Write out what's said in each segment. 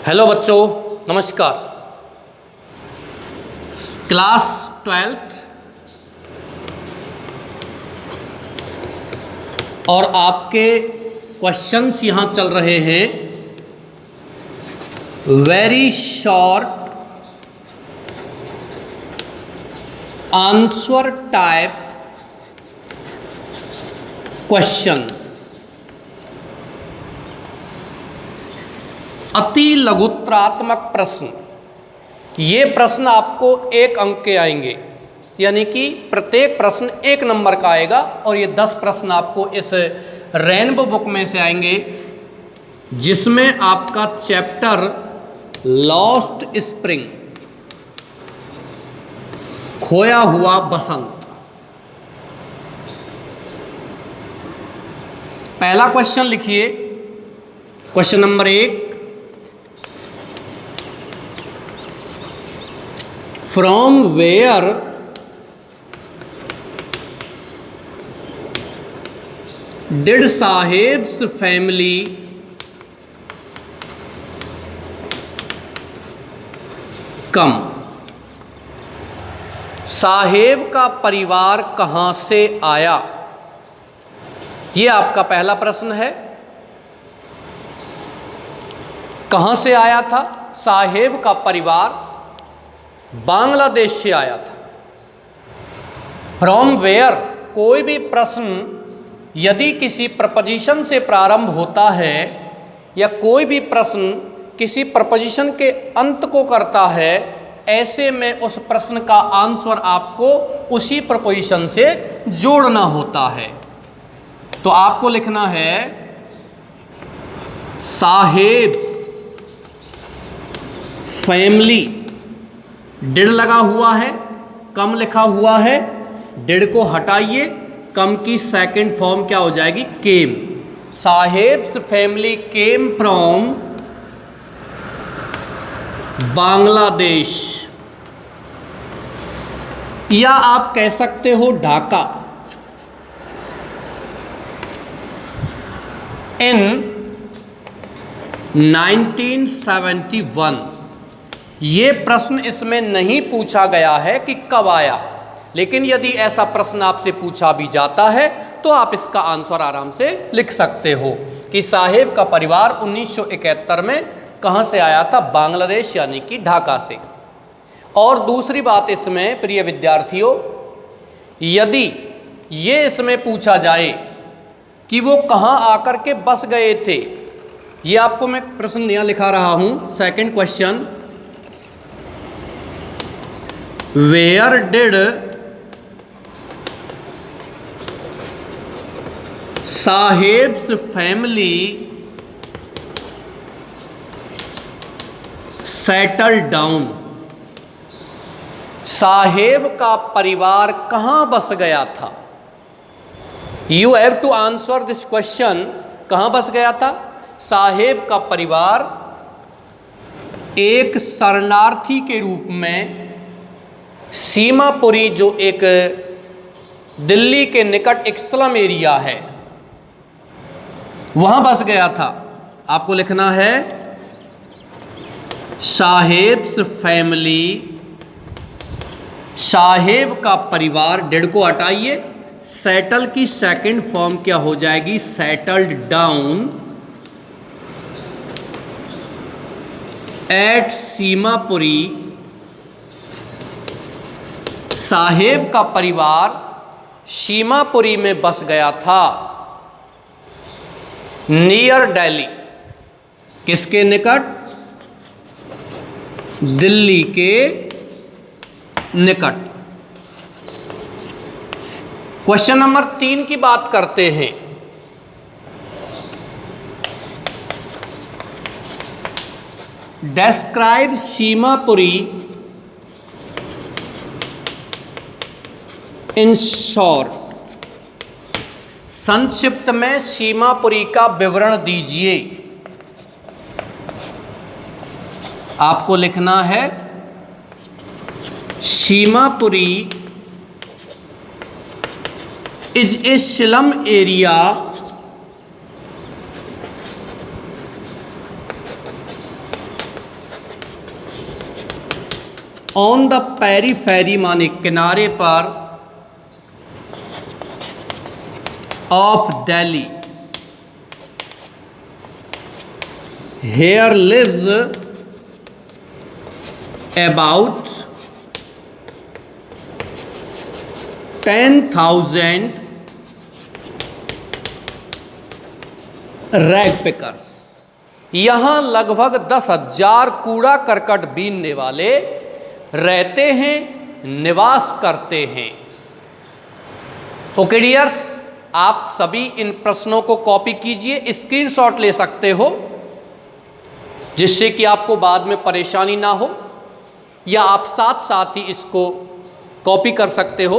Hello बच्चों, नमस्कार। Class 12th और आपके क्वेश्चंस यहाँ चल रहे हैं very short answer type questions. अति लघुत्रात्मक प्रश्न। ये प्रश्न आपको 1 अंक के आएंगे, यानी कि प्रत्येक प्रश्न 1 नंबर का आएगा और ये 10 प्रश्न आपको इस रेनबो बुक में से आएंगे, जिसमें आपका चैप्टर लॉस्ट स्प्रिंग, खोया हुआ बसंत। पहला क्वेश्चन लिखिए, question number 1। From where did Saheb's family come? साहेब का परिवार कहाँ से आया? ये आपका पहला प्रश्न है। कहाँ से आया था? साहेब का परिवार बांग्लादेश से आया था। फ्रॉम वेयर, कोई भी प्रश्न यदि किसी प्रपोजिशन से प्रारंभ होता है या कोई भी प्रश्न किसी प्रपोजिशन के अंत को करता है, ऐसे में उस प्रश्न का आंसर आपको उसी प्रपोजिशन से जोड़ना होता है। तो आपको लिखना है साहेब्स फैमिली। डिड लगा हुआ है, कम लिखा हुआ है, डिड को हटाइए, कम की सेकंड फॉर्म क्या हो जाएगी? Came. Saheb's family came from Bangladesh, या आप कह सकते हो ढाका। इन 1971। ये प्रश्न इसमें नहीं पूछा गया है कि कब आया, लेकिन यदि ऐसा प्रश्न आपसे पूछा भी जाता है तो आप इसका आंसर आराम से लिख सकते हो कि साहेब का परिवार 1971 में कहाँ से आया था? बांग्लादेश, यानी कि ढाका से। और दूसरी बात इसमें प्रिय विद्यार्थियों, यदि ये इसमें पूछा जाए कि वो कहाँ आकर के बस गए थे, ये आपको मैं प्रश्न यहाँ लिखा रहा हूँ। Second question, Where did Saheb's family settle down? साहेब का परिवार कहाँ बस गया था? You have to answer this question. कहाँ बस गया था? साहेब का परिवार एक शरणार्थी के रूप में सीमापुरी, जो एक दिल्ली के निकट एक स्लम एरिया है, वहां बस गया था। आपको लिखना है साहेब्स फैमिली, साहेब का परिवार, डेड को हटाइए, सेटल की सेकंड फॉर्म क्या हो जाएगी? Settled down at Seemapuri. Saheb का परिवार सीमापुरी में बस गया था, नियर दिल्ली। किसके निकट? दिल्ली के निकट। क्वेश्चन नंबर 3 की बात करते हैं। Describe Seemapuri in short. संक्षिप्त में सीमापुरी का विवरण दीजिए। आपको लिखना है Seemapuri is a slum area on the periphery माने किनारे पर of Delhi here lives about 10,000 rag pickers. यहां लगभग 10,000 कूड़ा करकट बीनने वाले रहते हैं, निवास करते हैं। ओके डियर्स, आप सभी इन प्रश्नों को कॉपी कीजिए, स्क्रीनशॉट ले सकते हो जिससे कि आपको बाद में परेशानी ना हो, या आप साथ साथ ही इसको कॉपी कर सकते हो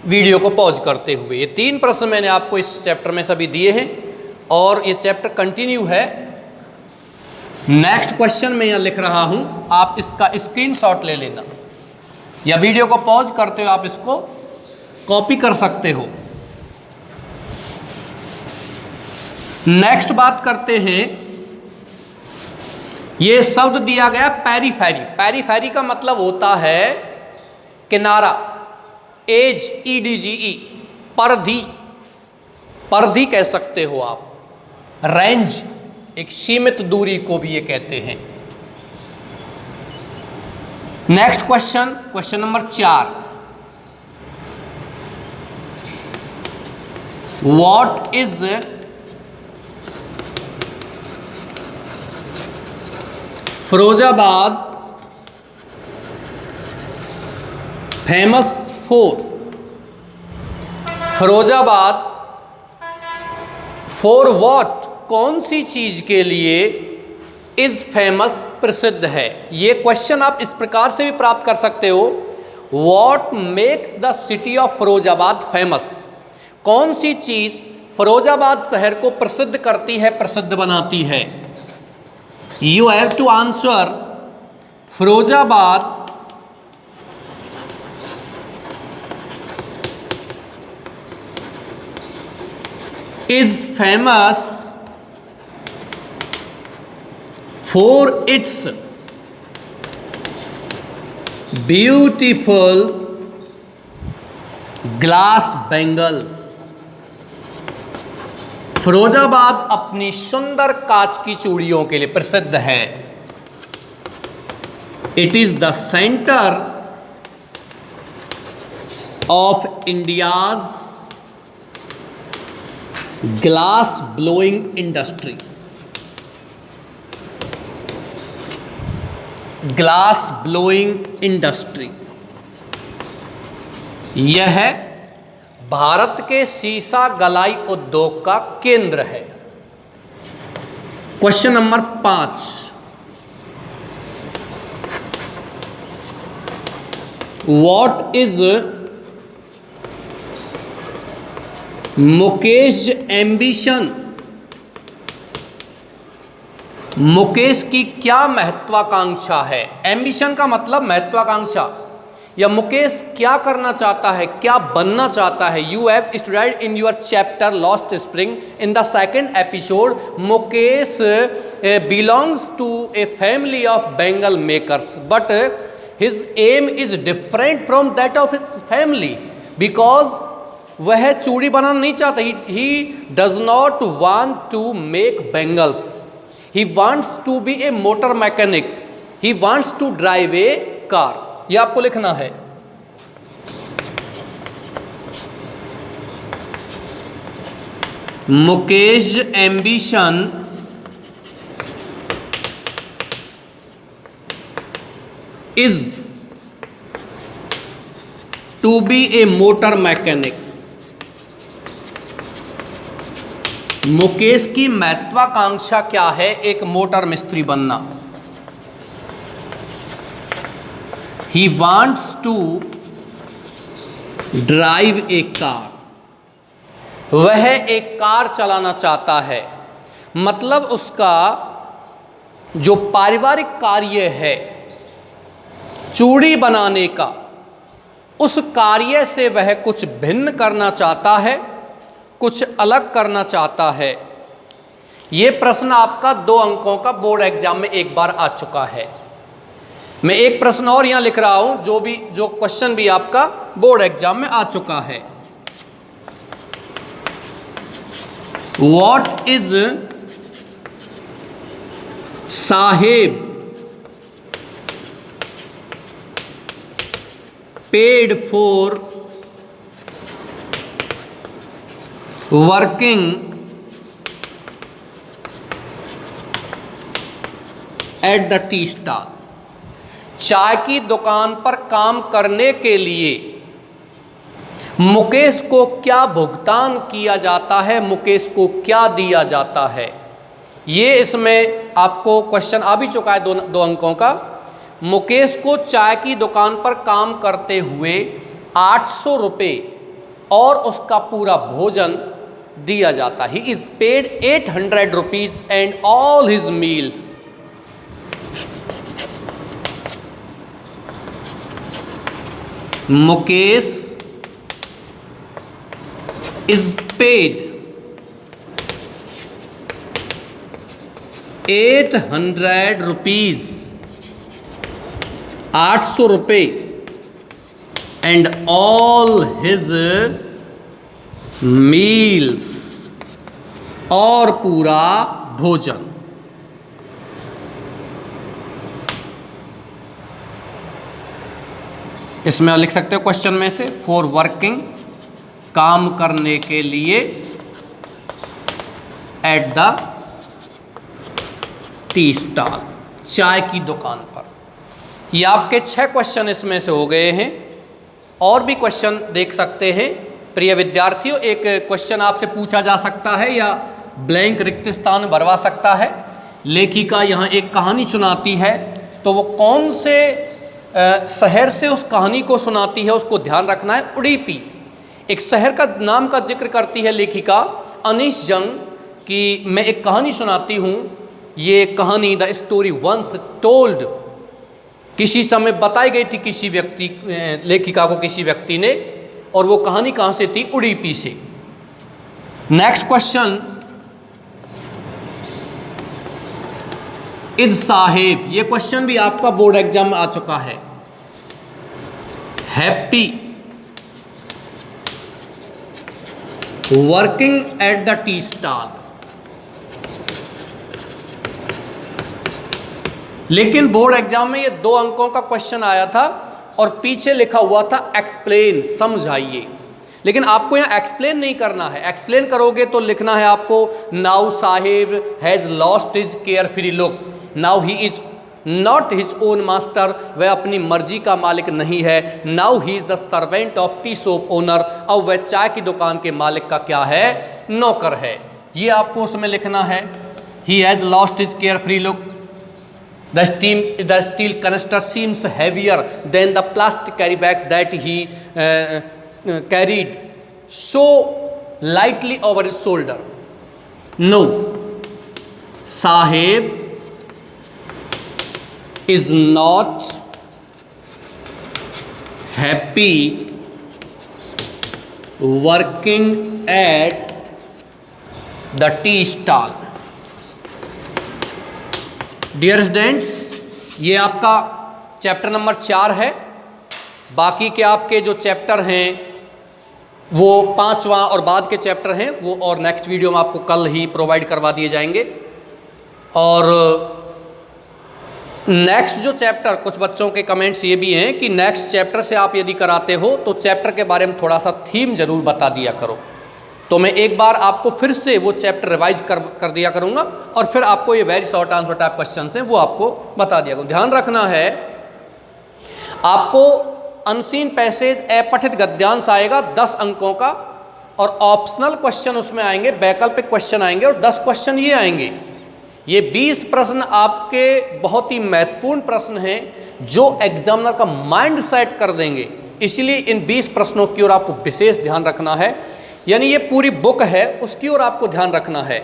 वीडियो को पॉज करते हुए। ये 3 प्रश्न मैंने आपको इस चैप्टर में सभी दिए हैं और ये चैप्टर कंटिन्यू है। नेक्स्ट क्वेश्चन मैं यहाँ लिख रहा हूँ, आप इसका स्क्रीनशॉट ले लेना या वीडियो को पॉज करते हो आप इसको कॉपी कर सकते हो। नेक्स्ट बात करते हैं, ये शब्द दिया गया पेरीफेरी। पेरीफेरी का मतलब होता है किनारा, एज, EDGE, परिधि, परिधि कह सकते हो आप। रेंज, एक सीमित दूरी को भी ये कहते हैं। Next question, question number 4, what is Firozabad famous for? Firozabad for what, कौन सी चीज के लिए इज फेमस, प्रसिद्ध है? ये क्वेश्चन आप इस प्रकार से भी प्राप्त कर सकते हो, what makes the city of Firozabad famous? कौन सी चीज फिरोजाबाद शहर को प्रसिद्ध करती है, प्रसिद्ध बनाती है? You have to answer Firozabad is famous for its beautiful glass bangles। Firozabad अपनी सुंदर कांच की चूड़ियों के लिए प्रसिद्ध है। It is the centre of India's glass blowing industry. Glass blowing industry यह भारत के सीसा गलाई उद्योग का केंद्र है। Question number 5, what is Mukesh ambition? Mukesh की क्या महत्वाकांक्षा है? एम्बिशन का मतलब महत्वाकांक्षा, या मुकेश क्या करना चाहता है, क्या बनना चाहता है? You have studied in your chapter lost spring in the second episode, Mukesh belongs to a family of bangle makers but his aim is different from that of his family, because वह चूड़ी बनाना नहीं चाहता। He does not want to make bangles, he wants to be a motor mechanic, he wants to drive a car. यह आपको लिखना है। Mukesh ambition is to be a motor mechanic. Mukesh की महत्वाकांक्षा क्या है? एक मोटर मिस्त्री बनना। He wants to drive a car, वह एक कार चलाना चाहता है। मतलब उसका जो पारिवारिक कार्य है चूड़ी बनाने का, उस कार्य से वह कुछ भिन्न करना चाहता है, कुछ अलग करना चाहता है। ये प्रश्न आपका 2 अंकों का बोर्ड एग्जाम में एक बार आ चुका है। मैं एक प्रश्न और यहां लिख रहा हूं, जो क्वेश्चन भी आपका बोर्ड एग्जाम में आ चुका है। What is Saheb paid for working at the tea stall. चाय की दुकान पर काम करने के लिए मुकेश को क्या भुगतान किया जाता है, मुकेश को क्या दिया जाता है। ये इसमें आपको क्वेश्चन आ भी चुका है दो अंकों का। मुकेश को चाय की दुकान पर काम करते हुए 800 रुपये और उसका पूरा भोजन दिया जाता। He is paid 800 rupees and all his meals. Mukesh is paid 800 rupees, 800 रुपये and all his meals, और पूरा भोजन। इसमें लिख सकते हो क्वेश्चन में से, फॉर वर्किंग, काम करने के लिए, एट द टी स्टॉल, चाय की दुकान पर। ये आपके 6 क्वेश्चन इसमें से हो गए हैं। और भी क्वेश्चन देख सकते हैं प्रिय विद्यार्थियों। एक क्वेश्चन आपसे पूछा जा सकता है या ब्लैंक रिक्त स्थान भरवा सकता है। लेखिका यहाँ एक कहानी सुनाती है, तो वो कौन से शहर से उस कहानी को सुनाती है उसको ध्यान रखना है। उडुपी एक शहर का नाम का जिक्र करती है लेखिका अनीश जंग कि मैं एक कहानी सुनाती हूँ। ये कहानी द स्टोरी वंस टोल्ड किसी समय बताई गई थी किसी व्यक्ति, लेखिका को किसी व्यक्ति ने, और वो कहानी कहाँ से थी? उडुपी से। नेक्स्ट क्वेश्चन, इज साहेब, ये क्वेश्चन भी आपका बोर्ड एग्जाम में आ चुका है। Happy working at the tea stall. लेकिन बोर्ड एग्जाम में ये 2 अंकों का क्वेश्चन आया था और पीछे लिखा हुआ था एक्सप्लेन, समझाइए। लेकिन आपको यहाँ एक्सप्लेन नहीं करना है। एक्सप्लेन करोगे तो लिखना है आपको now Saheb has lost his carefree look, now he is not his own master, वह अपनी मर्जी का मालिक नहीं है। Now he is the servant of tea shop owner, अब वह चाय की दुकान के मालिक का क्या है? नौकर है। ये आपको उसमें लिखना है। He has lost his carefree look, the steel canister seems heavier than the plastic carry bags that he carried so lightly over his shoulder. No, Saheb is not happy working at the tea stall। Dear students, ये आपका chapter number 4 है। बाकी के आपके जो chapter हैं वो 5वां और बाद के चैप्टर हैं वो और नेक्स्ट वीडियो में आपको कल ही प्रोवाइड करवा दिए जाएंगे। और नेक्स्ट जो चैप्टर, कुछ बच्चों के कमेंट्स ये भी हैं कि नेक्स्ट चैप्टर से आप यदि कराते हो तो चैप्टर के बारे में थोड़ा सा थीम जरूर बता दिया करो। तो मैं एक बार आपको फिर से वो चैप्टर रिवाइज कर दिया करूँगा और फिर आपको ये very short answer type question हैं वो आपको बता दिया करूँ। ध्यान रखना है आपको अनसीन पैसेज अपठित गद्यांश आएगा 10 अंकों का, और ऑप्शनल क्वेश्चन उसमें आएंगे, वैकल्पिक क्वेश्चन आएंगे, और 10 क्वेश्चन ये आएंगे। ये 20 प्रश्न आपके बहुत ही महत्वपूर्ण प्रश्न हैं जो एग्जामिनर का माइंड सेट कर देंगे। इसलिए इन 20 प्रश्नों की ओर आपको विशेष ध्यान रखना है। यानी ये पूरी बुक है उसकी ओर आपको ध्यान रखना है।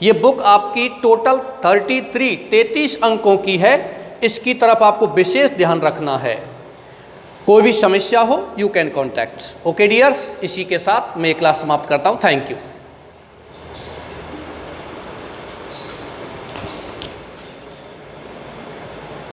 ये बुक आपकी टोटल 33 अंकों की है, इसकी तरफ आपको विशेष ध्यान रखना है। कोई भी समस्या हो you can contact. Okay dears, इसी के साथ मैं क्लास समाप्त करता हूँ। Thank you.